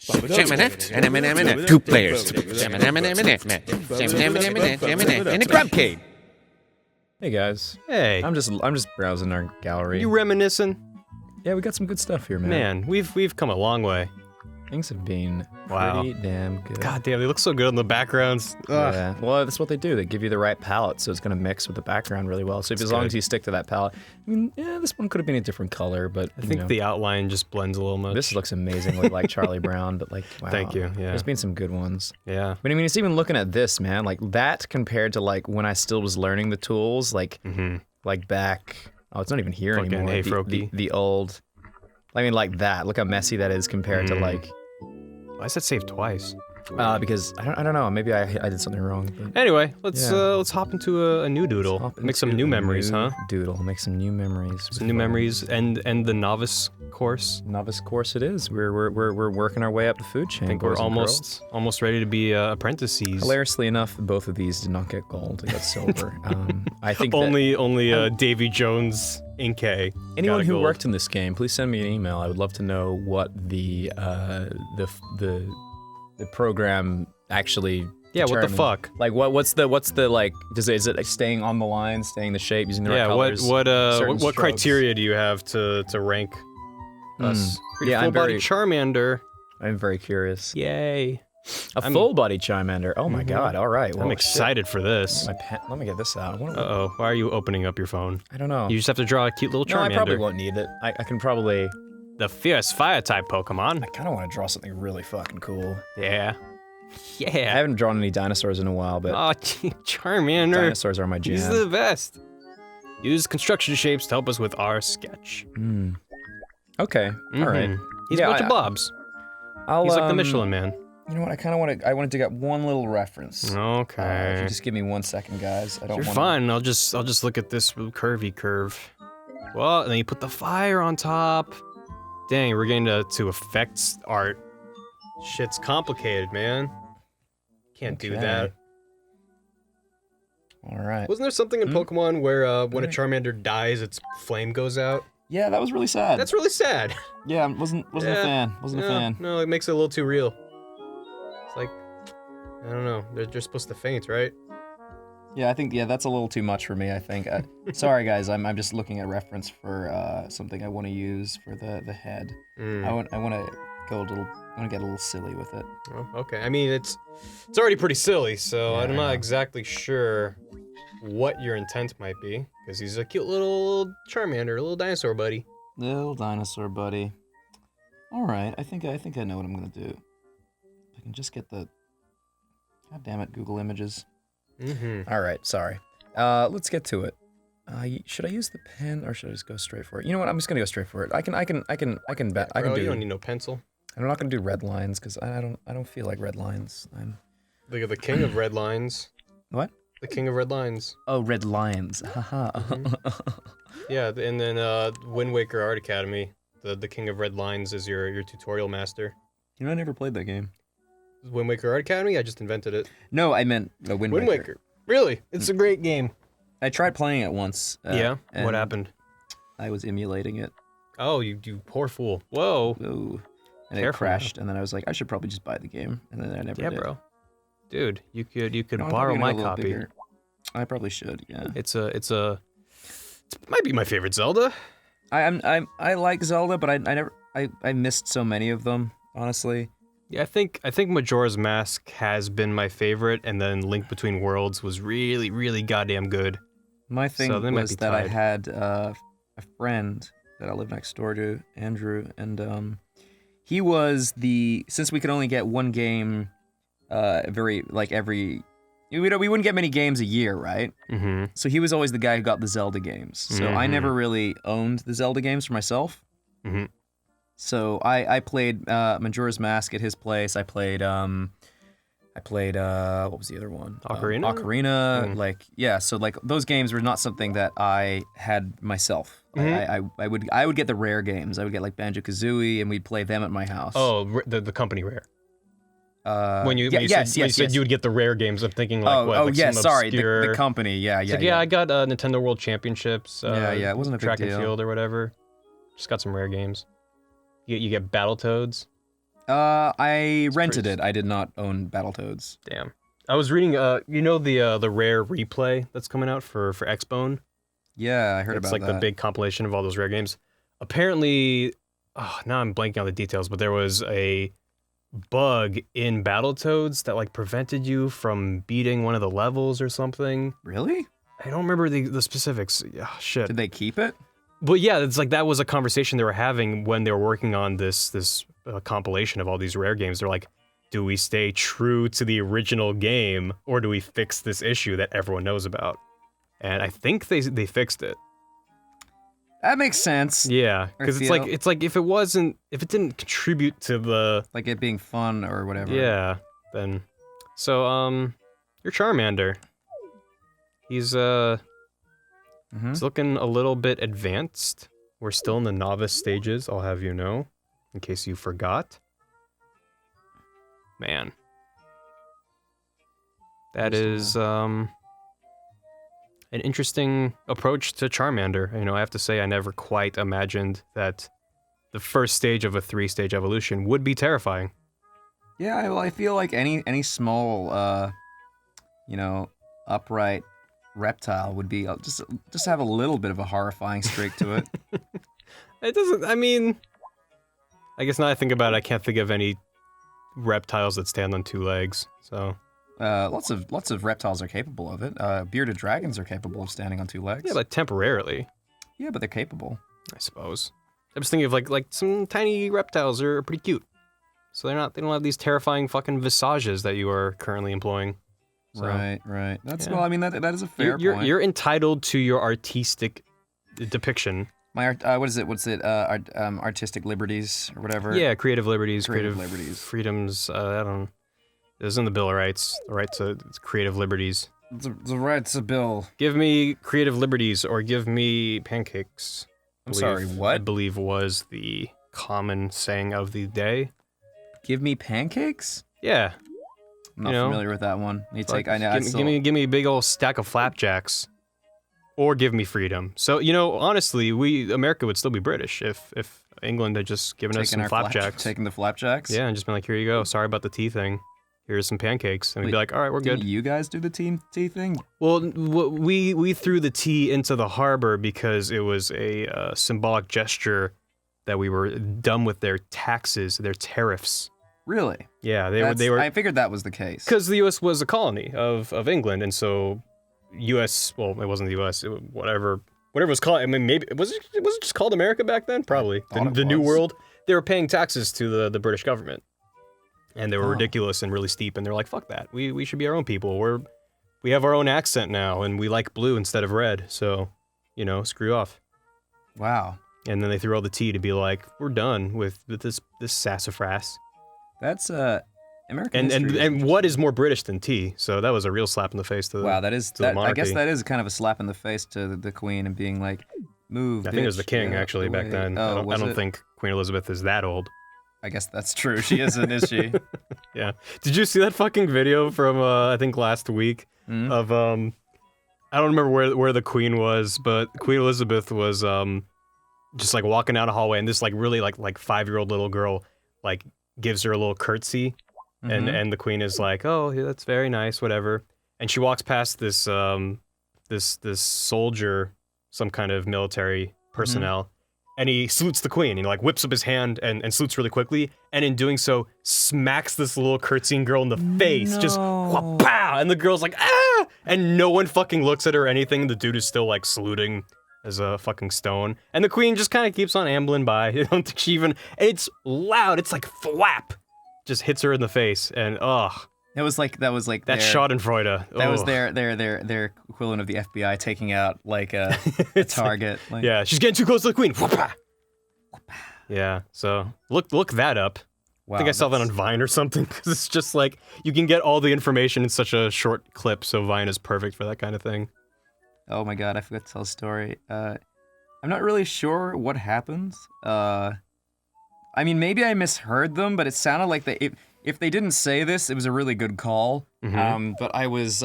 Two players. And a Grumpcade. Hey guys. Hey. I'm just browsing our gallery. You reminiscing? Yeah, we got some good stuff here, man. Man, we've come a long way. Things have been Wow. pretty damn good. God damn, they look so good in the backgrounds. Ugh. Yeah. Well, that's what they do. They give you the right palette, so it's gonna mix with the background really well. So if, as long as you stick to that palette, I mean, yeah, this one could have been a different color, but I think the outline just blends a little much. this looks amazingly like Charlie Brown, but like, wow. Thank you, yeah. There's been some good ones. Yeah. But I mean, it's even looking at this, man, like that compared to like when I still was learning the tools, like, like back. Oh, it's not even here Fucking anymore. hey, The- Froakie. the old. I mean, like that. Look how messy that is compared to like. Why is that saved twice? Because I don't know. Maybe I did something wrong. But Anyway, let's hop into a new doodle. hop Make some into new a memories, new huh? Doodle. Make some new memories. Some new memories and the novice course. Novice course it is. We're working our way up the food chain. I think we're boys and girls. almost ready to be apprentices. Hilariously enough, both of these did not get gold. They got silver. I think that only Davy Jones Inkay. anyone got who gold. worked in this game, please send me an email. I would love to know what the program actually. Yeah, what the determined. fuck? Like what's the like? Is it like staying on the line, staying the shape, using the right Yeah, colors? what certain what strokes? criteria do you have to rank us? Pretty Yeah, I'm full-body very- Charmander. I'm very curious. Yay. A full body Charmander. Oh my god! All right. Well, I'm excited for this. My pen. Let me get this out. Uh-oh, why are you opening up your phone? I don't know. You just have to draw a cute little No, Charmander. I probably won't need it. I can probably. The fierce fire type Pokemon. I kind of want to draw something really fucking cool. Yeah. I Yeah. haven't drawn any dinosaurs in a while, but Oh, Charmander. dinosaurs are my jam. He's the best. Use construction shapes to help us with our sketch. Okay. All right. He's Yeah, a bunch of blobs. I'll, He's like the Michelin Man. You know what? I want to dig up one little reference. If Okay. you just give me 1 second, guys. I don't You're want. fine. I'll just look at this curvy curve. Well, and then you put the fire on top. Dang, we're getting to effects art. Shit's complicated, man. Can't do Okay. that. All right. Wasn't there something in Pokemon where when a Charmander dies, its flame goes out? Yeah, that was really sad. That's really sad. Yeah, wasn't a Yeah. fan. Wasn't a fan. No, it makes it a little too real. It's like, I don't know. They're supposed to faint, right? Yeah, I think that's a little too much for me. I think. Sorry, guys. I'm just looking at reference for something I want to use for the head. I want to go a little. I want to get a little silly with it. Oh, okay. I mean, it's already pretty silly, so Yeah, I'm I not know. exactly sure what your intent might be, because he's a cute little Charmander, a little dinosaur buddy. Little dinosaur buddy. All right. I think I know what I'm gonna do. I can just get the. God damn it, Google Images. All right. Sorry. Let's get to it. Should I use the pen or should I just go straight for it? You know what? I'm just gonna go straight for it. I can bet. I can Bro, do. you don't need no pencil. I'm not gonna do red lines because I don't feel like red lines. Look at the king of red lines. What? The king of red lines. Oh, red lines. Haha. Yeah, and then Wind Waker Art Academy. The king of red lines is your tutorial master. You know, I never played that game. Wind Waker Art Academy? I just invented it. No, I meant Wind Wind Waker. Waker. Really? It's a great game. I tried playing it once. Yeah? and What happened? I was emulating it. Oh, you poor fool. Whoa. Ooh. And Careful it now. crashed, and then I was like, I should probably just buy the game, and then I never Yeah, did. bro. Dude, you could No, I'm borrow probably my gonna go a little copy. bigger. I probably should. Yeah. It might be my favorite Zelda. I like Zelda, but I missed so many of them. Honestly. Yeah, I think Majora's Mask has been my favorite, and then Link Between Worlds was really, really goddamn good. My thing So they might was be that I tied. had a friend that I lived next door to, Andrew, and he was since we could only get one game, every. We wouldn't get many games a year, right? Mm-hmm. So he was always the guy who got the Zelda games. So I never really owned the Zelda games for myself. Mhm. So I played Majora's Mask at his place. I played what was the other one? Ocarina? Ocarina. So those games were not something that I had myself. I would get the rare games. I would get like Banjo-Kazooie, and we'd play them at my house. Oh, the company rare. When you yes. said you would get the rare games, I'm thinking like some sorry, obscure... the company. Yeah. It's like, I got Nintendo World Championships. It wasn't a big Track and deal. Field or whatever. Just got some rare games. You get Battletoads. I rented it. I did not own Battletoads. Damn. I was reading, you know the rare replay that's coming out for Xbone? Yeah, I heard It's about like that. the big compilation of all those rare games. Apparently, now I'm blanking on the details, but there was a bug in Battletoads that like prevented you from beating one of the levels or something. Really? I don't remember the specifics. Shit. Did they keep it? But yeah, it's like that was a conversation they were having when they were working on this compilation of all these rare games. They're like, do we stay true to the original game or do we fix this issue that everyone knows about? And I think they fixed it. That makes sense. Yeah, because it's like if it didn't contribute to the like it being fun or whatever. Yeah, then so your Charmander. He's he's looking a little bit advanced. We're still in the novice stages, I'll have you know, in case you forgot. Man. That is an interesting approach to Charmander. You know, I have to say I never quite imagined that the first stage of a 3-stage evolution would be terrifying. Yeah, well, I feel like any small, you know, upright reptile would be just have a little bit of a horrifying streak to it. It doesn't. I mean, I guess now I think about it, I can't think of any reptiles that stand on 2 legs. So. Lots of reptiles are capable of it. Bearded dragons are capable of standing on 2 legs. Yeah, but temporarily. Yeah, but they're capable. I suppose. I was thinking of like some tiny reptiles are pretty cute. So they don't have these terrifying fucking visages that you are currently employing. So, Right. That's yeah. Well, I mean that is a fair point. You're entitled to your artistic depiction. My what is it? What's it? Artistic liberties or whatever. Yeah, creative liberties, Creative liberties. freedoms. I don't. It was in the Bill of Rights. The right to creative liberties. The right to bill. Give me creative liberties or give me pancakes. I'm sorry, what? I believe was the common saying of the day. Give me pancakes? Yeah. I'm not familiar with that one. You take. Give me a big old stack of flapjacks, or give me freedom. So honestly, America would still be British if England had just given us some flapjacks. Taking the flapjacks. Yeah, and just been like, here you go. Sorry about the tea thing. Here's some pancakes, and we'd be like, all right, we're good. Didn't you guys do the tea thing? Well, we threw the tea into the harbor because it was a symbolic gesture that we were done with their taxes, their tariffs. Really? Yeah, they were. I figured that was the case. Because the U.S. was a colony of England, and so U.S. Well, it wasn't the U.S. Whatever it was called. I mean, maybe was it just called America back then? Probably the New World. They were paying taxes to the British government. And they were ridiculous and really steep, and they're like, fuck that. We should be our own people. We have our own accent now, and we like blue instead of red, so, screw off. Wow. And then they threw all the tea to be like, we're done with this sassafras. That's American history. And what is more British than tea? So that was a real slap in the face to the monarchy. I guess that is kind of a slap in the face to the Queen and being like, move, I think it was the king, actually, back then. I don't think Queen Elizabeth is that old. I guess that's true. She isn't, is she? Yeah. Did you see that fucking video from I think last week of I don't remember where the Queen was, but Queen Elizabeth was just like walking down a hallway, and this like really like 5-year-old little girl like gives her a little curtsy, and the Queen is like, oh, yeah, that's very nice, whatever. And she walks past this this soldier, some kind of military personnel. And he salutes the Queen. He like whips up his hand and salutes really quickly. And in doing so, smacks this little curtsying girl in the face. Just wha-pow! And the girl's like, ah! And no one fucking looks at her or anything. The dude is still like saluting as a fucking stone. And the Queen just kind of keeps on ambling by. I don't think she even. It's loud. It's like thwap. Just hits her in the face. And ugh. That was like that Schadenfreude. That was their equivalent of the FBI taking out like a target. Like, yeah, she's getting too close to the Queen. Yeah, so look that up. Wow, I think I saw that on Vine or something, because it's just like you can get all the information in such a short clip. So Vine is perfect for that kind of thing. Oh my god, I forgot to tell a story. I'm not really sure what happens. I mean, maybe I misheard them, but it sounded like if they didn't say this, it was a really good call. But I was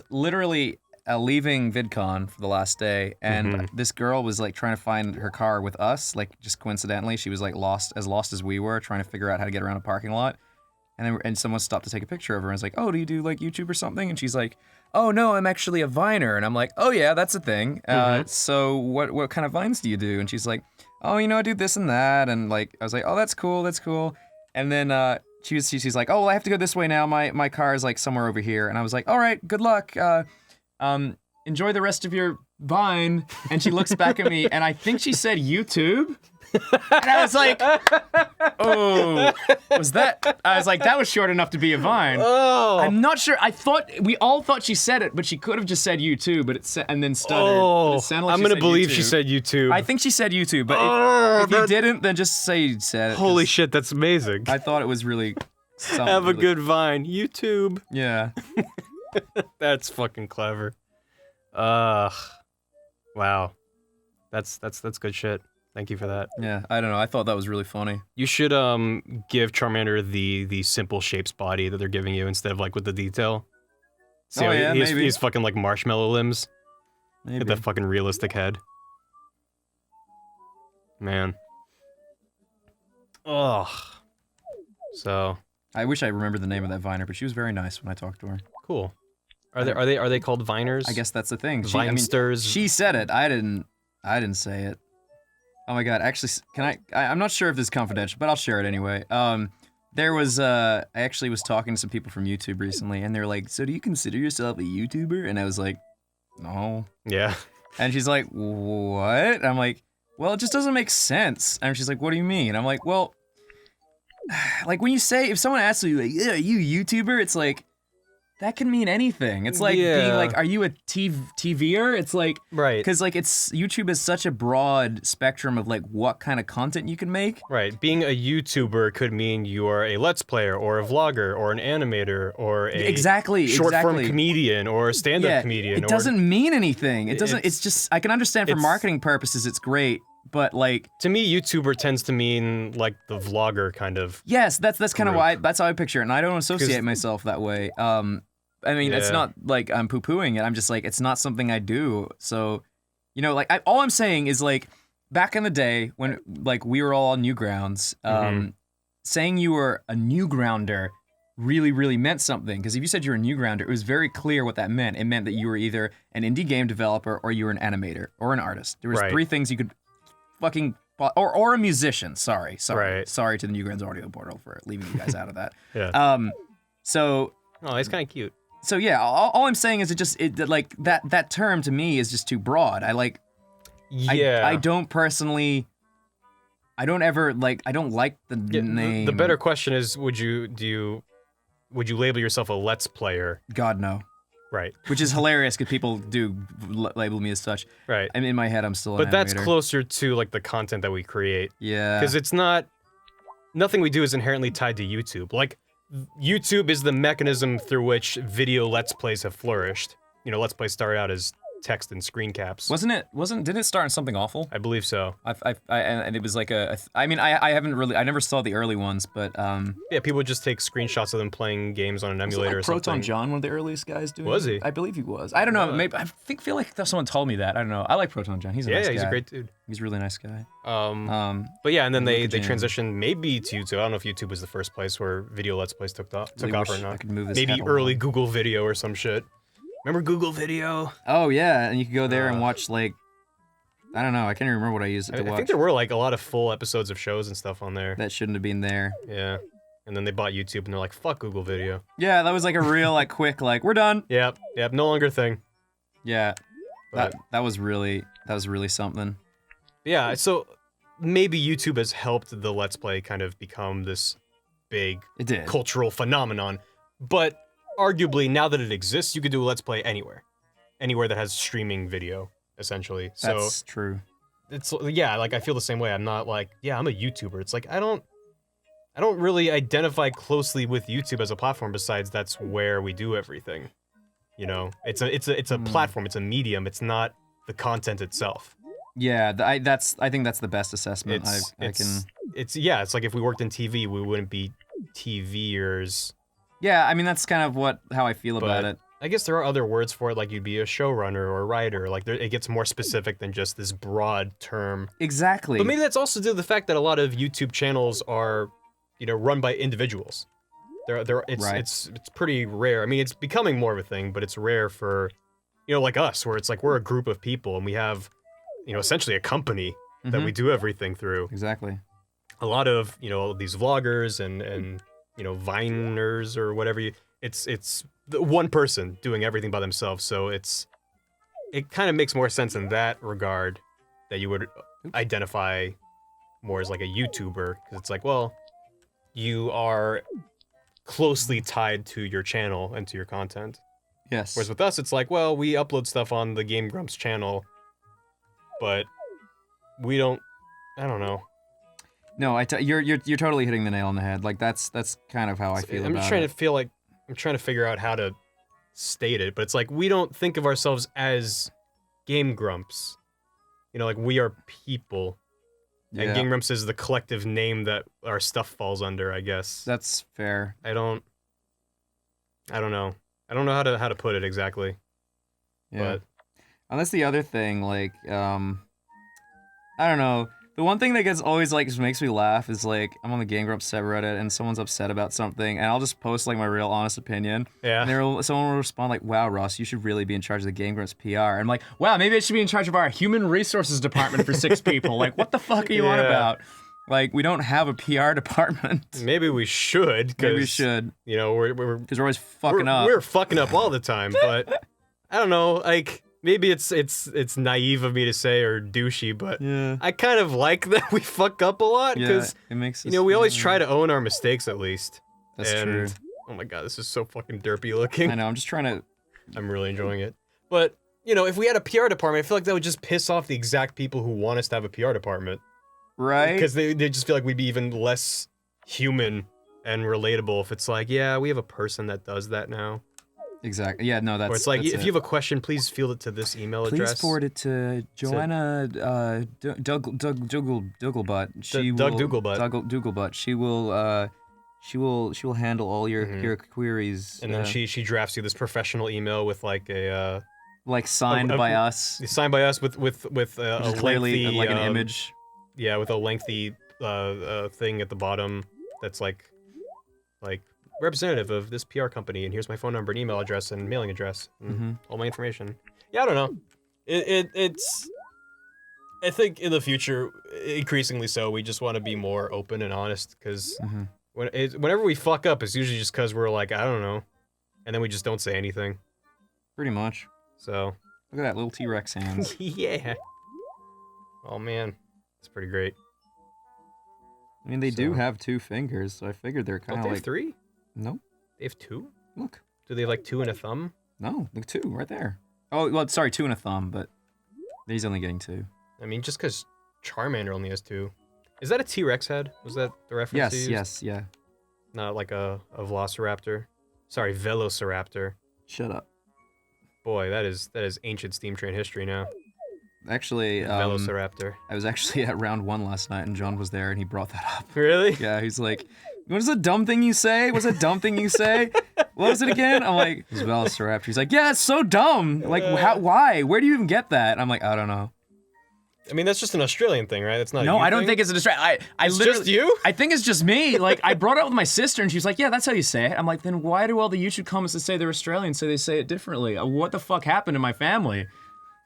literally leaving VidCon for the last day, and Mm-hmm. this girl was like trying to find her car with us, like just coincidentally. She was like lost as we were, trying to figure out how to get around a parking lot. And someone stopped to take a picture of her and was like, "Oh, do you do like YouTube or something?" And she's like, "Oh no, I'm actually a Viner." And I'm like, "Oh yeah, that's a thing. So what kind of Vines do you do?" And she's like, "Oh, I do this and that." And like I was like, "Oh, that's cool. And then she's like, "Oh, well, I have to go this way now. My car is like somewhere over here." And I was like, "All right, good luck. Enjoy the rest of your Vine." And she looks back at me, and I think she said YouTube. And I was like, "Oh, was that?" I was like, "That was short enough to be a Vine." Oh. I'm not sure. We all thought she said it, but she could have just said YouTube, and then stuttered. Oh. But it sounded like I'm she gonna said believe YouTube. she said YouTube. I think she said YouTube, but if you didn't, then just say you said it. Holy 'cause shit, that's amazing. I thought it was really. Have a good Vine. YouTube. Yeah. That's fucking clever. Wow. That's good shit. Thank you for that. Yeah. I don't know. I thought that was really funny. You should give Charmander the simple shapes body that they're giving you instead of like with the detail. See how maybe. he's fucking like marshmallow limbs. Maybe. With that fucking realistic head. Man. Ugh. So I wish I remembered the name of that Viner, but she was very nice when I talked to her. cool. Are they called Viners? I guess that's the thing. Vinesters. She said it. I didn't say it. Oh my god. Actually, I'm not sure if this is confidential, but I'll share it anyway. There was I actually was talking to some people from YouTube recently, and they're like, "So do you consider yourself a YouTuber?" And I was like, "No." Yeah. And she's like, "What?" I'm like, "Well, it just doesn't make sense." And she's like, "What do you mean?" I'm like, "Well, like when you say, if someone asks you like, "Yeah, are you a YouTuber?" It's like, that can mean anything. It's like being like, "Are you a TVer?" It's like, Right. because like YouTube is such a broad spectrum of like what kind of content you can make. Right. Being a YouTuber could mean you are a Let's Player or a vlogger or an animator or a short-form comedian or a stand-up comedian. It doesn't mean anything. It doesn't. It's just, I can understand for marketing purposes, it's great, but like, to me, YouTuber tends to mean like the vlogger kind of. yes, that's kind of why, that's how I picture it, and I don't associate myself that way. I mean, it's not like I'm poo-pooing it. I'm just like, it's not something I do. So, like, all I'm saying is like, back in the day when like we were all on Newgrounds, saying you were a Newgrounder really, really meant something. Because if you said you were a Newgrounder, it was very clear what that meant. It meant that you were either an indie game developer or you were an animator or an artist. There was three things you could fucking, or a musician. Sorry to the Newgrounds audio portal for leaving you guys out of that. Yeah. So. Oh, it's kind of cute. So yeah, all I'm saying is like that term to me is just too broad. I like. Yeah. I don't personally. I don't like the name. The better question is, would you label yourself a Let's Player? God, no. Right. Which is hilarious because people do label me as such. Right. I mean, in my head, I'm still an But that's animator. closer to like the content that we create. Yeah. Because it's not. Nothing we do is inherently tied to YouTube. Like, YouTube is the mechanism through which video Let's Plays have flourished. Let's Plays started out as text and screen caps. Didn't it start in something awful? I believe so. And it was like I mean, I never saw the early ones, but Yeah, people would just take screenshots of them playing games on an emulator or something. Proton John, one of the earliest guys doing it? Was he? I believe he was. I don't know. Maybe feel like someone told me that. I don't know. I like Proton John. He's a nice guy. He's a great dude. He's a really nice guy. But yeah, and then they transitioned maybe to YouTube. I don't know if YouTube was the first place where video Let's Plays took off or not. I could move this Maybe head early along. Google Video or some shit. Remember Google Video? Oh yeah, and you could go there and watch like, I don't know. I can't even remember what I used it to watch. I think there were like a lot of full episodes of shows and stuff on there. That shouldn't have been there. Yeah. And then they bought YouTube and they're like, fuck Google Video. Yeah, that was like a real like quick like, we're done. Yep, no longer a thing. Yeah. But, that was really something. Yeah, so maybe YouTube has helped the Let's Play kind of become this big cultural phenomenon. But arguably, now that it exists, you could do a Let's Play anywhere. Anywhere that has streaming video, essentially. That's true. It's, yeah, like, I feel the same way. I'm not like, yeah, I'm a YouTuber. It's like, I don't really identify closely with YouTube as a platform, besides that's where we do everything. It's a platform, it's a medium, it's not the content itself. Yeah, I think that's the best assessment I can. It's like if we worked in TV, we wouldn't be TVers. Yeah, I mean that's kind of how I feel about it. I guess there are other words for it, like you'd be a showrunner or a writer. Like it gets more specific than just this broad term. Exactly. But maybe that's also due to the fact that a lot of YouTube channels are, run by individuals. It's pretty rare. I mean, it's becoming more of a thing, but it's rare for, like us, where it's like we're a group of people and we have, essentially a company that we do everything through. Exactly. A lot of, these vloggers and Viners or whatever it's the one person doing everything by themselves. So it kind of makes more sense in that regard that you would identify more as like a YouTuber, because it's like, well, you are closely tied to your channel and to your content. Yes. Whereas with us, it's like, well, we upload stuff on the GameGrumps channel, but we don't. I don't know. No, you're totally hitting the nail on the head. Like that's kind of how I feel. I'm about trying it. to feel like I'm trying to figure out how to state it, but it's like we don't think of ourselves as GameGrumps. Like we are people. Yeah. And GameGrumps is the collective name that our stuff falls under, I guess. That's fair. I don't know. I don't know how to put it exactly. Yeah. But and that's the other thing, like, I don't know. The one thing that gets always, like, just makes me laugh is, like, I'm on the GameGrumps subreddit and someone's upset about something, and I'll just post, like, my real honest opinion. Yeah. And someone will respond, like, wow, Ross, you should really be in charge of the GameGrumps PR. I'm like, wow, maybe I should be in charge of our human resources department for 6 people. Like, what the fuck are you on about? Like, we don't have a PR department. Maybe we should. Maybe we should. Because we're always fucking up. We're fucking up all the time, but I don't know, like, maybe it's naive of me to say or douchey, but yeah. I kind of like that we fuck up a lot, because, it makes us, we always try to own our mistakes at least. That's true. Oh my god, this is so fucking derpy looking. I know, I'm just trying to... I'm really enjoying it. But, if we had a PR department, I feel like that would just piss off the exact people who want us to have a PR department. Right? Because they just feel like we'd be even less human and relatable if it's like, yeah, we have a person that does that now. Exactly. Yeah, no, that's... Or it's like, if you have a question, please field it to this email address. Please forward it to Joanna Douglebutt. Doug Douglebutt. Douglebutt. She will handle all your queries. And then she drafts you this professional email with like a like signed by us. Signed by us with a clearly lengthy, like an image. Yeah, with a lengthy thing at the bottom that's like representative of this PR company, and here's my phone number and email address and mailing address and all my information. Yeah, I don't know. It's I think in the future, increasingly so, we just want to be more open and honest, because whenever we fuck up, it's usually just because we're like, I don't know, and then we just don't say anything. Pretty much. So look at that little T-Rex hands. Yeah. Oh man, it's pretty great. I mean, they do have 2 fingers, so I figured they're kind of like... They have 3? No. They have 2? Look. Do they have like 2 and a thumb? No, look, 2 right there. Oh, well, sorry, 2 and a thumb, but he's only getting 2. I mean, just because Charmander only has 2. Is that a T-Rex head? Was that the reference you used? Yes, yeah. Not like a Velociraptor? Sorry, Velociraptor. Shut up. Boy, that is ancient steam train history now. Actually, Velociraptor. I was actually at round 1 last night, and John was there, and he brought that up. Really? Yeah, he's like, what is a dumb thing you say? What's a dumb thing you say? What was it again? I'm like, it's Velociraptor. He's like, yeah, it's so dumb. Like, why? Where do you even get that? I'm like, I don't know. I mean, that's just an Australian thing, right? That's not. No, I don't think it's a distraction. It's just you? I think it's just me. Like, I brought it up with my sister, and she's like, yeah, that's how you say it. I'm like, then why do all the YouTube comments that say they're Australian say they say it differently? What the fuck happened to my family?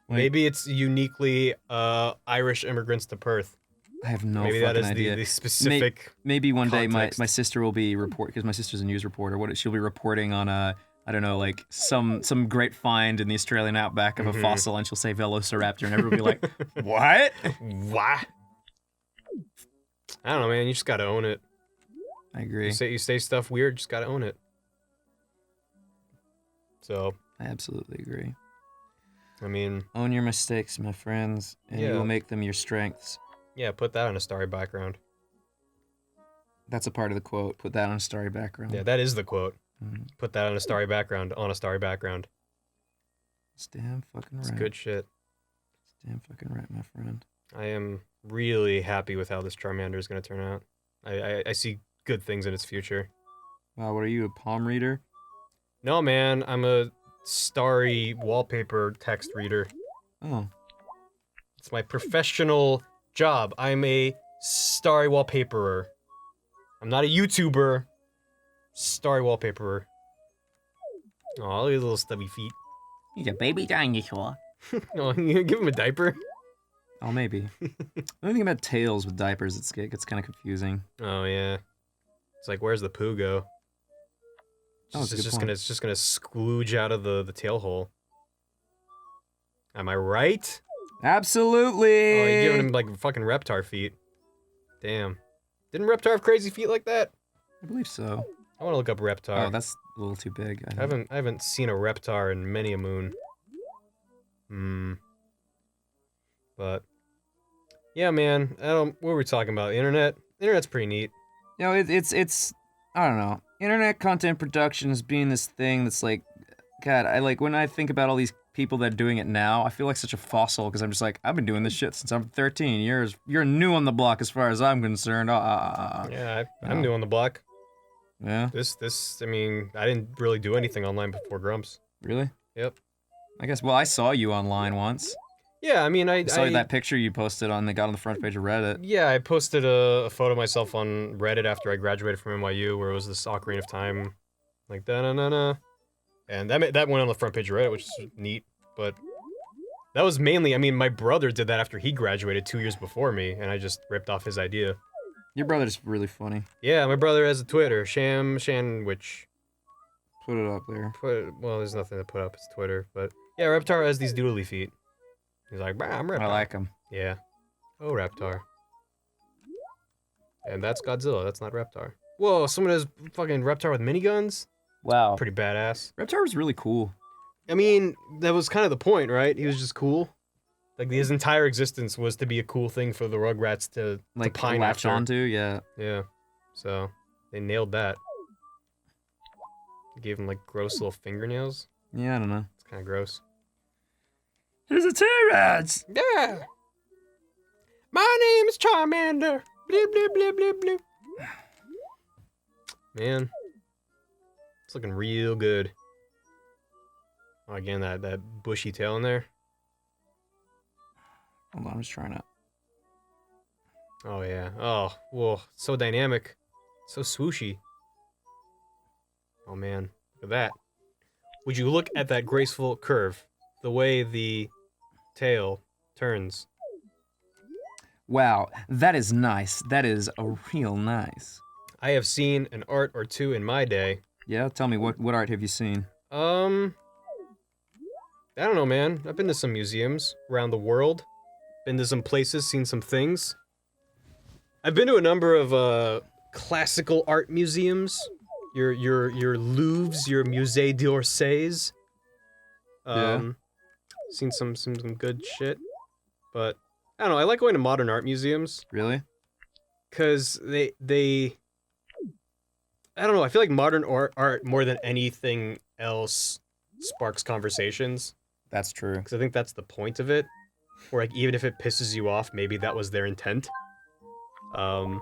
Like, maybe it's uniquely Irish immigrants to Perth. I have no maybe fucking that is idea. The specific. Maybe one context. day my sister will be because my sister's a news reporter. She'll be reporting on I don't know, like some great find in the Australian outback of a fossil, and she'll say Velociraptor, and everyone will be like, what? What? I don't know, man. You just gotta own it. I agree. You say stuff weird, just gotta own it. So. I absolutely agree. I mean, own your mistakes, my friends, and you will make them your strengths. Yeah, put that on a starry background. That's a part of the quote. Put that on a starry background. Yeah, that is the quote. Put that on a starry background. On a starry background. It's damn fucking right. It's good shit. It's damn fucking right, my friend. I am really happy with how this Charmander is going to turn out. I see good things in its future. Wow, what are you, a palm reader? No, man, I'm a starry wallpaper text reader. Oh. It's my professional job. I'm a starry wallpaperer. I'm not a YouTuber. Starry wallpaperer. Oh, look at his little stubby feet. He's a baby dinosaur. Oh, you give him a diaper? Oh, maybe. The only thing about tails with diapers, it gets kind of confusing. Oh yeah. It's like, where's the poo go? Oh, that's a good point. It's just gonna sklooge out of the tail hole. Am I right? Absolutely. Oh, you're giving him like fucking Reptar feet. Damn. Didn't Reptar have crazy feet like that? I believe so. I want to look up Reptar. Oh, that's a little too big. I haven't seen a Reptar in many a moon. But yeah, man. What were we talking about? The internet? The internet's pretty neat. You know, it's I don't know. Internet content production is being this thing that's like, God, I like when I think about all these people that are doing it now, I feel like such a fossil because I'm just like, I've been doing this shit since I'm 13 years. You're new on the block as far as I'm concerned. Yeah, I'm new on the block. Yeah. I mean, I didn't really do anything online before Grumps. Really? Yep. I guess. Well, I saw you online once. Yeah, I mean, I saw that picture you posted on that got on the front page of Reddit. Yeah, I posted a photo of myself on Reddit after I graduated from NYU, where it was this Ocarina of Time, like da-na-na-na. And that went on the front page of Reddit, which is neat, but that was mainly, I mean, my brother did that after he graduated 2 years before me, and I just ripped off his idea. Your brother's really funny. Yeah, my brother has a Twitter, Shanwich. Put it up there. Well, there's nothing to put up, it's Twitter, but yeah, Reptar has these doodly feet. He's like, bah, I'm Reptar. I like him. Yeah. Oh, Reptar. And that's Godzilla, that's not Reptar. Whoa, someone has fucking Reptar with miniguns? Wow. Pretty badass. Reptar was really cool. I mean, that was kind of the point, right? He was just cool. Like, his entire existence was to be a cool thing for the Rugrats to pine latch after. onto, yeah. Yeah. So, they nailed that. Gave him, like, gross little fingernails. Yeah, I don't know. It's kind of gross. There's a T-Rex! Yeah! My name is Charmander! Bleep, bleep, bleep, bleep, bleep. Man. It's looking real good. Oh, again, that bushy tail in there. Hold on, I'm just trying to... Oh, yeah. Oh, whoa. So dynamic. So swooshy. Oh, man. Look at that. Would you look at that graceful curve? The way the tail turns. Wow, that is nice. That is a real nice. I have seen an art or two in my day. Yeah, tell me, what art have you seen? I don't know, man. I've been to some museums around the world. Been to some places, seen some things. I've been to a number of classical art museums. Your Louvres, your Musée d'Orsay's. Seen some good shit. But I don't know, I like going to modern art museums. Really? Cause they I don't know, I feel like modern art more than anything else sparks conversations. That's true. Because I think that's the point of it. Or like, even if it pisses you off, maybe that was their intent. Draw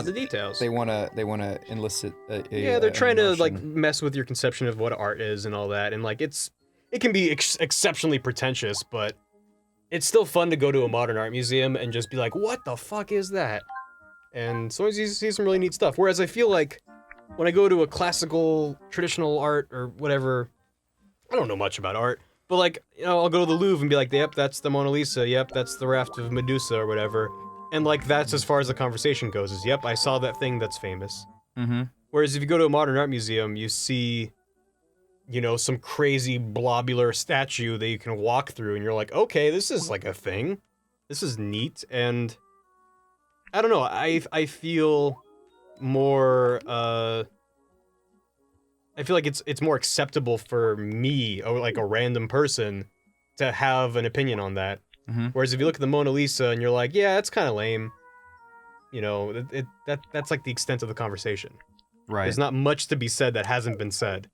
the details. They wanna elicit yeah, they're trying to like emotion. mess with your conception of what art is and all that, and like it can be exceptionally pretentious, but it's still fun to go to a modern art museum and just be like, what the fuck is that? And sometimes you see some really neat stuff. Whereas I feel like when I go to a classical, traditional art or whatever, I don't know much about art, but like, you know, I'll go to the Louvre and be like, yep, that's the Mona Lisa, yep, that's the Raft of Medusa or whatever. And like, that's as far as the conversation goes, is yep, I saw that thing that's famous. Mm-hmm. Whereas if you go to a modern art museum, you see, you know, some crazy blobular statue that you can walk through and you're like, okay, this is like a thing. This is neat. And I don't know, I feel more, I feel like it's more acceptable for me, or like a random person, to have an opinion on that. Mm-hmm. Whereas if you look at the Mona Lisa and you're like, yeah, it's kind of lame, you know, that's like the extent of the conversation. Right. There's not much to be said that hasn't been said.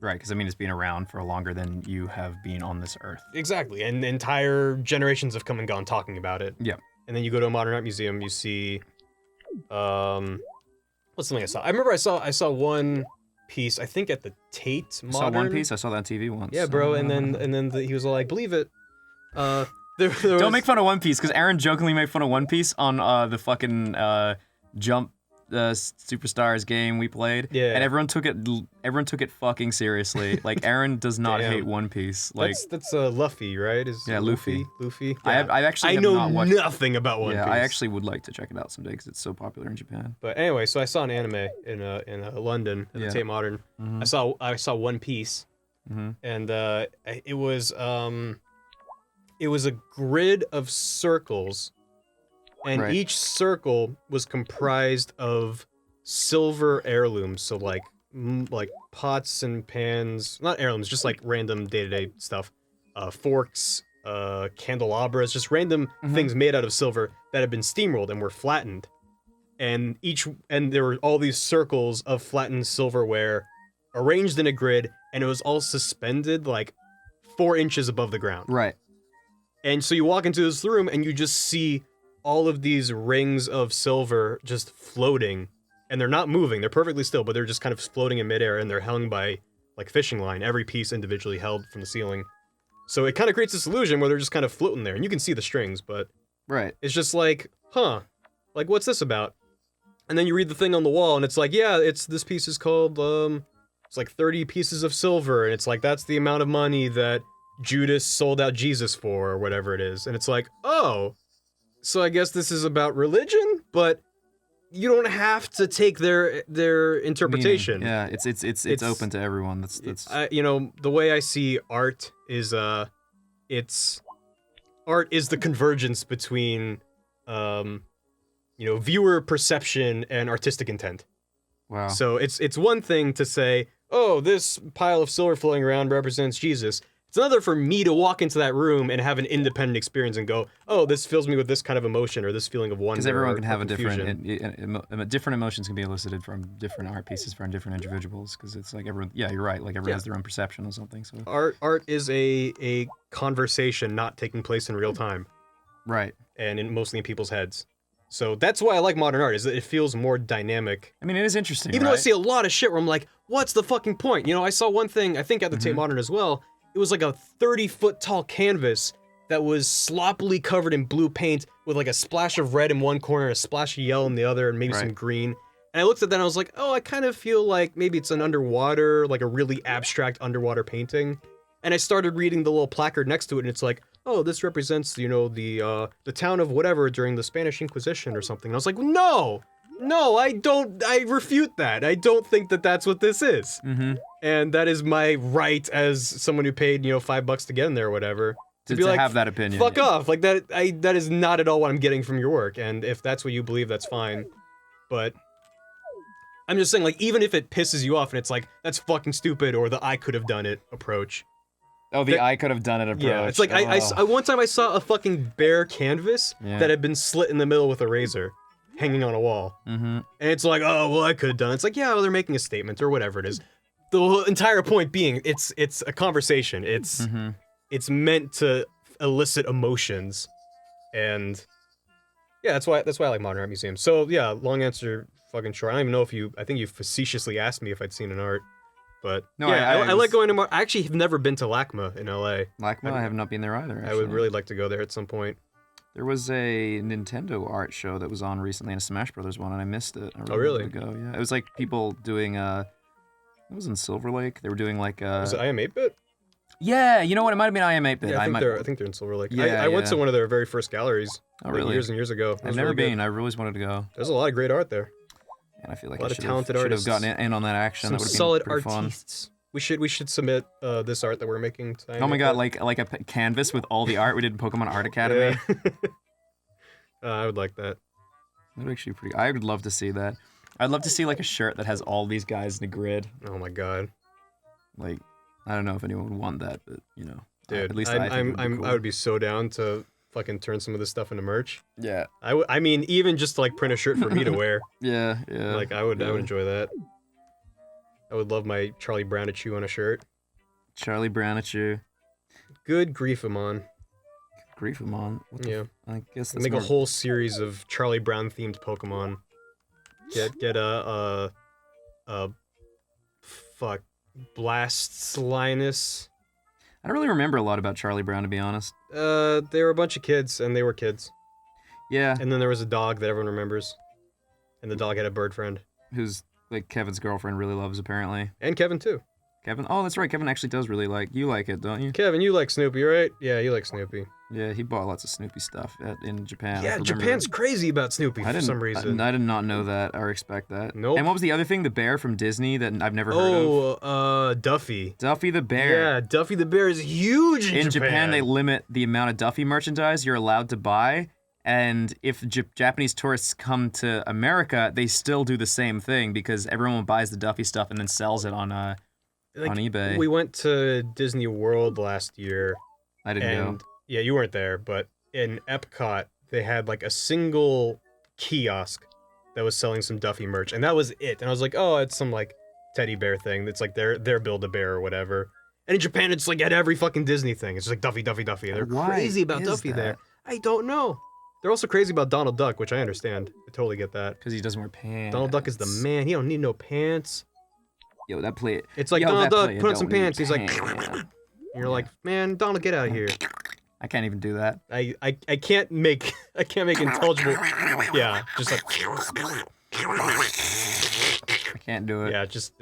Right, because I mean, it's been around for longer than you have been on this earth. Exactly, and entire generations have come and gone talking about it. Yeah. And then you go to a modern art museum, you see, what's something I saw? I remember I saw one Piece, I think at the Tate I saw Modern. One Piece. I saw that on TV once. Yeah, bro. And then he was all like, "Believe it." Don't make fun of One Piece, because Aaron jokingly made fun of One Piece on the fucking Jump Superstars game we played. Yeah. And everyone took it fucking seriously. Like, Aaron does not Damn. hate One Piece. Like, that's Luffy, right? Luffy. Luffy. I actually have know not watched. nothing about One Yeah, Piece. I actually would like to check it out someday because it's so popular in Japan. But anyway, so I saw an anime in London at the Tate Modern. Mhm. I saw One Piece, Mhm. and it was a grid of circles, and Right. each circle was comprised of silver heirlooms. So like pots and pans, not heirlooms, just like random day-to-day stuff, forks, candelabras, just random things made out of silver that had been steamrolled and were flattened. And there were all these circles of flattened silverware arranged in a grid, and it was all suspended like 4 inches above the ground. Right. And so you walk into this room and you just see all of these rings of silver just floating, and they're not moving, they're perfectly still, but they're just kind of floating in midair, and they're hung by like fishing line, every piece individually held from the ceiling. So it kind of creates this illusion where they're just kind of floating there, and you can see the strings, but Right. it's just like, huh, like what's this about? And then you read the thing on the wall, and it's like, yeah, this piece is called, it's like 30 pieces of silver, and it's like, that's the amount of money that Judas sold out Jesus for, or whatever it is. And it's like, oh, so I guess this is about religion, but you don't have to take their interpretation. Meaning. Yeah, it's open to everyone. That's the way I see art is art is the convergence between viewer perception and artistic intent. wow. So it's one thing to say, oh, this pile of silver floating around represents Jesus. It's another for me to walk into that room and have an independent experience and go, oh, this fills me with this kind of emotion or this feeling of wonder. Because everyone can or have a confusion. different emotions can be elicited from different art pieces from different individuals. Because it's like everyone, yeah, you're right. Like everyone has their own perception of something. So Art is a conversation not taking place in real time, right. and mostly in people's heads. So that's why I like modern art, is that it feels more dynamic. I mean, it is interesting. Even though I see a lot of shit where I'm like, what's the fucking point? You know, I saw one thing, I think at the Tate Modern as well. It was like a 30-foot tall canvas that was sloppily covered in blue paint with like a splash of red in one corner, a splash of yellow in the other, and maybe some green. And I looked at that and I was like, oh, I kind of feel like maybe it's an underwater, like a really abstract underwater painting. And I started reading the little placard next to it, and it's like, oh, this represents, the town of whatever during the Spanish Inquisition or something. And I was like, no, I refute that. I don't think that that's what this is. Mm-hmm. And that is my right as someone who paid, $5 to get in there or whatever. To be like, have that opinion. Fuck off. Like that is not at all what I'm getting from your work. And if that's what you believe, that's fine. But I'm just saying, like, even if it pisses you off and it's like, that's fucking stupid, or the I could have done it approach. Oh, I could have done it approach. Yeah, it's like, I one time I saw a fucking bare canvas that had been slit in the middle with a razor, hanging on a wall. Mm-hmm. And it's like, oh, well, I could have done it. It's like, yeah, well, they're making a statement or whatever it is. The whole entire point being, it's a conversation. It's meant to elicit emotions, and yeah, that's why I like modern art museums. So yeah, long answer, fucking short. I don't even know if I think you facetiously asked me if I'd seen an art, but No, yeah, I was- like going to. I actually have never been to LACMA in LA. LACMA, I have not been there either. I would actually. really like to go there at some point. There was a Nintendo art show that was on recently, and a Smash Brothers one, and I missed it. I really? wanted to go. Yeah, it was like people doing it was in Silver Lake. They were doing like Was it I Am 8-Bit? Yeah, you know what? It might have been I Am 8-Bit. Yeah, I think they're in Silver Lake. Yeah, I went to one of their very first galleries. Oh, like, really? years and years ago. It I've was never really good. been. I really wanted to go. There's a lot of great art there. And I feel like A lot I of should talented have artists. gotten in on that action. Some That would have been solid pretty fun. artists. We should submit this art that we're making tonight. Oh my god, like a canvas with all the art we did in Pokemon Art Academy. Yeah. I would like that. That would actually be pretty. I would love to see that. I'd love to see like a shirt that has all these guys in a grid. Oh my god, Like, I don't know if anyone would want that, but dude, at least I think it would be cool. I would be so down to fucking turn some of this stuff into merch. Yeah. I mean, even just to like print a shirt for me to wear. Yeah. Like I would Yeah. enjoy that. I would love my Charlie Brown-a-Chew on a shirt. Charlie Brown at you. Good grief, Amon. Griefamon. What the Yeah. I guess that's Make more... a whole series of Charlie Brown themed Pokemon. Get fuck, Blast Linus. I don't really remember a lot about Charlie Brown, to be honest. They were a bunch of kids, and they were kids. Yeah. And then there was a dog that everyone remembers. And the dog had a bird friend. Who's, like, Kevin's girlfriend really loves, apparently. And Kevin, too. Kevin? Oh, that's right. Kevin actually does really like... You like it, don't you? Kevin, you like Snoopy, right? Yeah, you like Snoopy. Yeah, he bought lots of Snoopy stuff in Japan. Yeah, Japan's crazy about Snoopy for some reason. I did not know that or expect that. Nope. And what was the other thing? The bear from Disney that I've never heard of? Duffy. Duffy the bear. Yeah, Duffy the bear is huge in Japan. Japan, they limit the amount of Duffy merchandise you're allowed to buy. And if Japanese tourists come to America, they still do the same thing because everyone buys the Duffy stuff and then sells it on eBay. We went to Disney World last year. I didn't go. Yeah, you weren't there, but in Epcot, they had like a single kiosk that was selling some Duffy merch, and that was it. And I was like, oh, it's some like teddy bear thing that's like their Build-A-Bear or whatever. And in Japan, it's like at every fucking Disney thing. It's just like Duffy, Duffy, Duffy. And they're crazy about Duffy there. I don't know. They're also crazy about Donald Duck, which I understand. I totally get that. Because he doesn't wear pants. Donald Duck is the man. He don't need no pants. Yo, that play... It's like, Donald Duck, put on some pants. He's like... You're like, man, Donald, get out of here. I can't even do that. I can't make intelligible. Yeah, just like. I can't do it. Yeah, just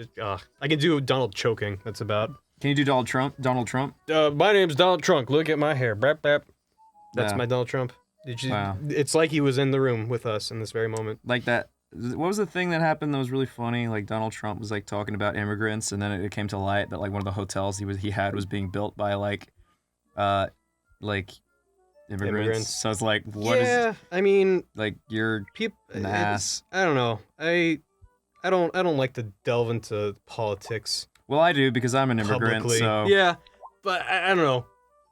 I can do Donald choking. That's about. Can you do Donald Trump? Donald Trump? My name's Donald Trump. Look at my hair. Bap bap. That's my Donald Trump. Did you? Wow. It's like he was in the room with us in this very moment. Like that. What was the thing that happened that was really funny? Like Donald Trump was like talking about immigrants, and then it came to light that like one of the hotels he had was being built by like immigrants. So it's like, what is? Yeah, I mean, like you're an ass. I don't know. I don't like to delve into politics. Well, I do because I'm an immigrant. Publicly. So yeah, but I don't know.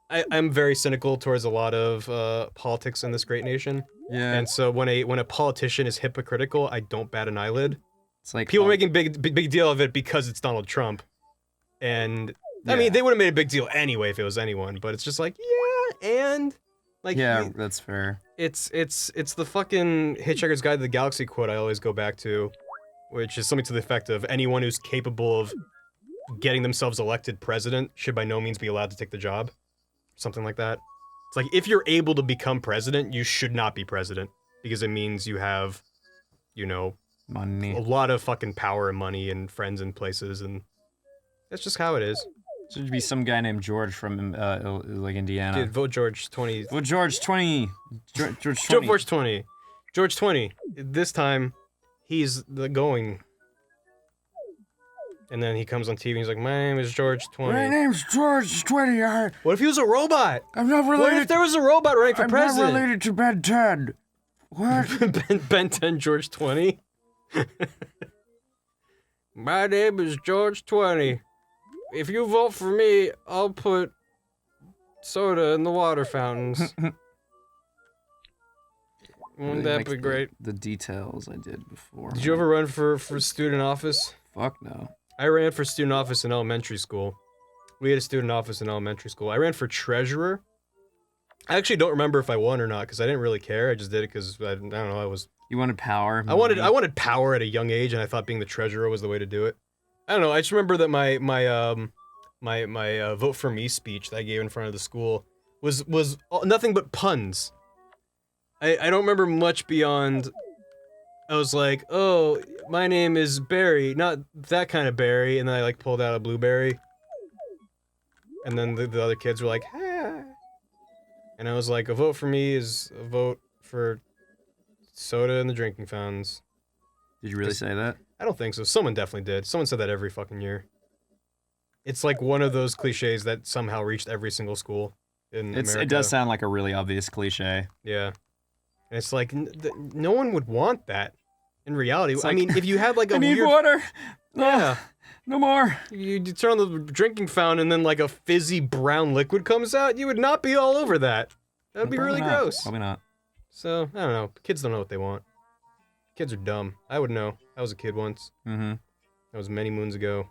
I'm very cynical towards a lot of politics in this great nation. Yeah. And so when a politician is hypocritical, I don't bat an eyelid. It's like people are making big deal of it because it's Donald Trump, and I mean they would have made a big deal anyway if it was anyone. But it's just like and like that's fair. It's the fucking Hitchhiker's Guide to the Galaxy quote I always go back to, which is something to the effect of anyone who's capable of getting themselves elected president should by no means be allowed to take the job. Something like that. It's like, if you're able to become president, you should not be president. Because it means you have, money. A lot of fucking power and money and friends in places, and that's just how it is. Should be some guy named George from, like, Indiana. Dude, vote George 20. Vote George 20. George 20. George 20. George 20. This time, he's the going. And then he comes on TV and he's like, my name is George 20. My name's George 20. What if he was a robot? I'm not related. What if there was a robot running for president? I'm not related to Ben 10. What? Ben 10 George 20? My name is George 20. If you vote for me, I'll put soda in the water fountains. Wouldn't that be great? The details I did before. Did you ever run for student office? Fuck no. I ran for student office in elementary school. We had a student office in elementary school. I ran for treasurer. I actually don't remember if I won or not because I didn't really care. I just did it because I don't know. I was. You wanted power. I wanted power at a young age, and I thought being the treasurer was the way to do it. I don't know. I just remember that my vote for me speech that I gave in front of the school was nothing but puns. I don't remember much beyond. I was like, oh, my name is Barry, not that kind of berry, and then I like pulled out a blueberry. And then the other kids were like, ah. And I was like, a vote for me is a vote for soda in the drinking fountains. Did you really say that? I don't think so. Someone definitely did. Someone said that every fucking year. It's like one of those cliches that somehow reached every single school in America. It does sound like a really obvious cliche. Yeah. And it's like, no one would want that in reality. It's I like, mean, if you had like a I need weird... water! Yeah. No more! You turn on the drinking fountain and then like a fizzy brown liquid comes out, you would not be all over that. That would be really gross. Probably not. So, I don't know. Kids don't know what they want. Kids are dumb. I would know. I was a kid once. Mm-hmm. That was many moons ago.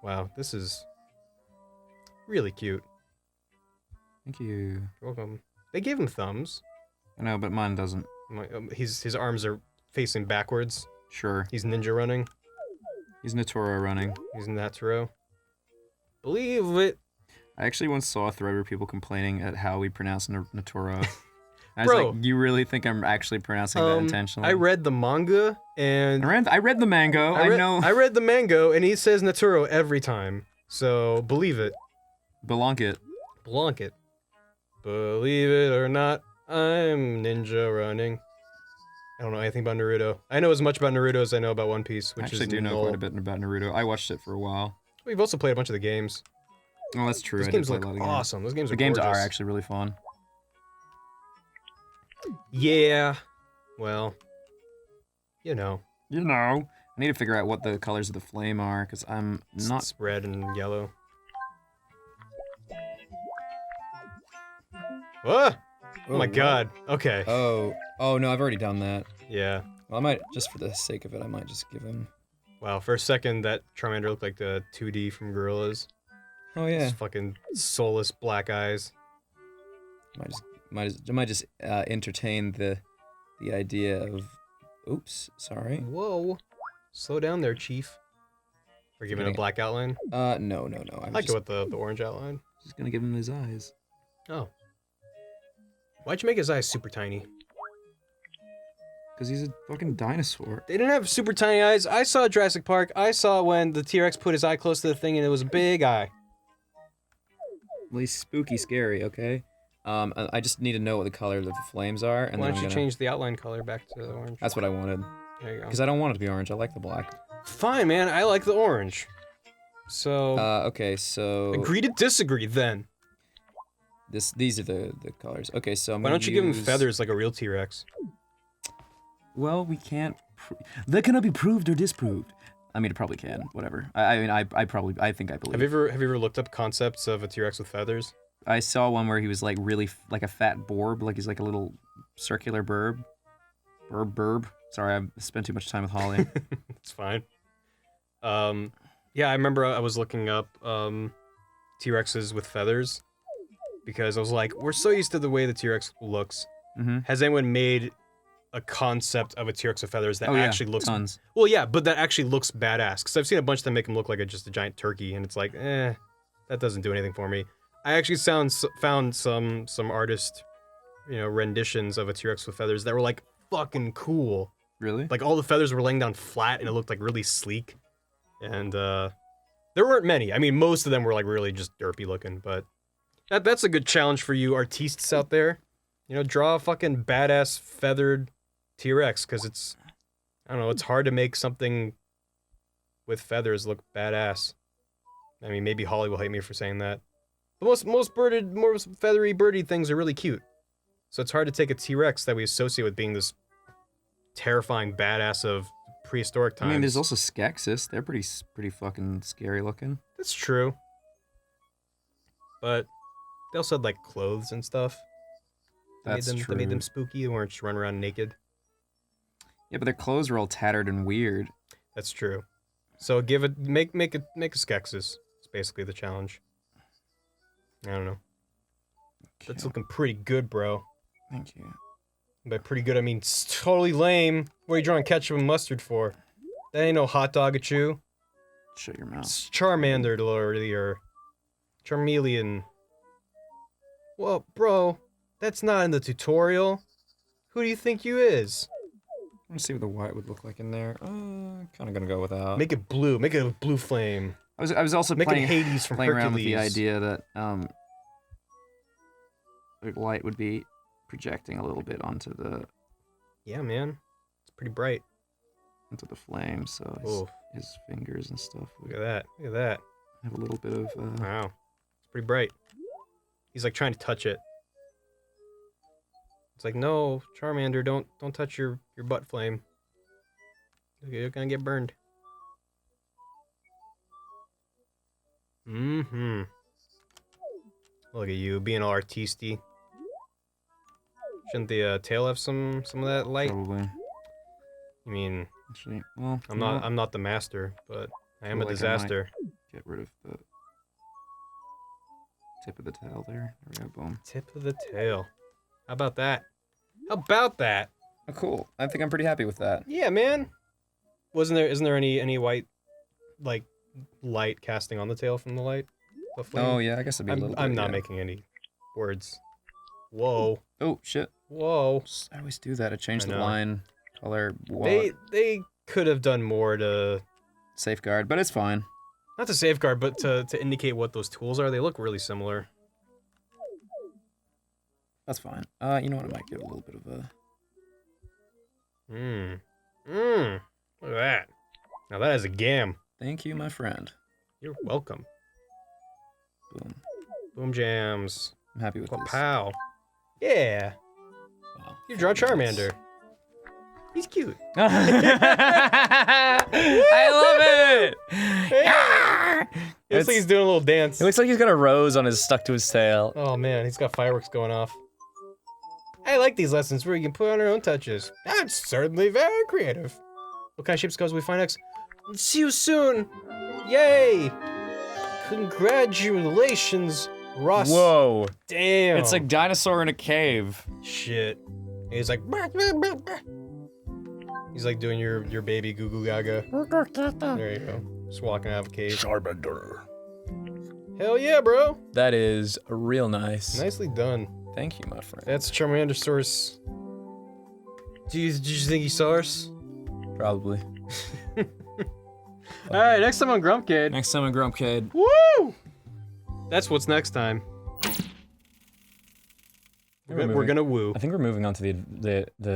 Wow, this is really cute. Thank you. You're welcome. They gave him thumbs. I know, but mine doesn't. His arms are facing backwards. Sure. He's ninja running. He's Natoro running. He's Naturo. Believe it. I actually once saw a thread where people complaining at how we pronounce Natoro. I was Bro. like, you really think I'm actually pronouncing that intentionally? I read the manga and I read the mango. I know. I read the mango and he says Naturo every time. So believe it. Belonk it. Belonk it. Believe it or not, I'm ninja running. I don't know anything about Naruto. I know as much about Naruto as I know about One Piece, which I actually is do know null. quite a bit about Naruto. I watched it for a while. We've also played a bunch of the games. Oh, that's true. Those I did games play look a lot of games. awesome. Those games The are games gorgeous. are actually really fun. Yeah. Well, you know. You know. I need to figure out what the colors of the flame are, because I'm not... It's red and yellow. Ah! Oh my god. Okay. Oh no, I've already done that. Yeah. Well, I might, just for the sake of it, I might just give him... Wow, for a second that Charmander looked like the 2D from Gorillas. Oh yeah. His fucking soulless black eyes. Might just entertain the idea of... Oops, sorry. Whoa. Slow down there, Chief. We're giving a black outline? No. I like it with the orange outline. Just gonna give him his eyes. Oh. Why'd you make his eyes super tiny? Because he's a fucking dinosaur. They didn't have super tiny eyes. I saw Jurassic Park. I saw when the T-Rex put his eye close to the thing and it was a big eye. Well, he's spooky scary, okay? I just need to know what the color of the flames are, and Why then don't you change the outline color back to the orange? That's what I wanted. There you go. Because I don't want it to be orange. I like the black. Fine, man. I like the orange. So... okay, so... agree to disagree, then. These are the colors. Okay, so I'm Why gonna don't you give him use- feathers like a real T-Rex? Well, we can't... That cannot be proved or disproved. I mean, it probably can. Whatever. I think I believe. Have you ever looked up concepts of a T-Rex with feathers? I saw one where he was like really like a fat borb, like he's like a little circular burb. Burb. Sorry, I've spent too much time with Holly. It's fine. Yeah, I remember I was looking up T-Rexes with feathers because I was like, we're so used to the way the T-Rex looks. Mm-hmm. Has anyone made a concept of a T-Rex with feathers that actually looks... tons. Well, yeah, but that actually looks badass. Because I've seen a bunch of them make him look like just a giant turkey, and it's like, that doesn't do anything for me. I actually found some artist, renditions of a T-Rex with feathers that were like fucking cool. Really? Like all the feathers were laying down flat, and it looked like really sleek. And there weren't many. I mean, most of them were like really just derpy looking. But that's a good challenge for you artistes out there. Draw a fucking badass feathered T-Rex, because it's, I don't know, it's hard to make something with feathers look badass. I mean, maybe Holly will hate me for saying that. But most feathery birdie things are really cute. So it's hard to take a T-Rex that we associate with being this terrifying badass of prehistoric times. I mean, there's also Skeksis. They're pretty fucking scary looking. That's true. But they also had like clothes and stuff. That's true. They made them spooky. They weren't just running around naked. Yeah, but their clothes were all tattered and weird. That's true. So make a Skeksis. It's basically the challenge. I don't know. Okay. That's looking pretty good, bro. Thank you. By pretty good, I mean it's totally lame. What are you drawing ketchup and mustard for? That ain't no hot dog at you. Shut your mouth. It's Charmander, or Charmeleon. Well, bro, that's not in the tutorial. Who do you think you is? I want to see what the white would look like in there. Kind of gonna go without. Make it blue. Make it a blue flame. I was also Make it playing Hades from around with the Hercules. idea that the light would be projecting a little bit onto the Yeah, man. It's pretty bright. flame, so Oof. his fingers and stuff Look would at that. Look at that. have a little bit of Wow. It's pretty bright. He's like trying to touch it. It's like, no, Charmander, don't touch your butt flame. You're gonna get burned. Mm-hmm. Look at you, being all artisty. Shouldn't the tail have some of that light? probably. I mean, Actually, well, I'm not the master, but I am a Feel like I might- disaster. get rid of the tip of the tail there. There we go, boom. Tip of the tail. How about that? How about that? Oh, cool. I think I'm pretty happy with that. Yeah, man. Isn't there any white like light casting on the tail from the light. The flame. Oh yeah, I guess it'd be a little bit. I'm not yeah. making any words. Whoa. Oh shit. Whoa. I always do that. I change I the know. line color. They could have done more to Safeguard, but it's fine. not to safeguard, but to indicate what those tools are. They look really similar. That's fine. You know what? I might give it a little bit of a. Look at that. Now that is a gam. Thank you, my friend. You're welcome. Boom. Boom jams. I'm happy with this. Pow. Yeah. Wow. You draw Charmander. He's cute. I love it. It looks like he's doing a little dance. It looks like he's got a rose on his stuck to his tail. Oh man, he's got fireworks going off. I like these lessons where you can put on our own touches. That's certainly very creative. What kind of shapes goes we find next? See you soon. Yay! Congratulations, Ross. Whoa. Damn. It's a dinosaur in a cave. Shit. And he's like. He's like doing your baby goo goo gaga. There you go. Just walking out of a cave. Charmander. Hell yeah, bro. That is real nice. Nicely done. Thank you, my friend. That's Charmander source. Did you think he saw us? Probably. Alright, next time on Grumpcade. Next time on Grumpcade. Woo! That's what's next time. We're gonna woo. I think we're moving on to the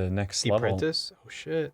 next The level. Apprentice? Oh shit.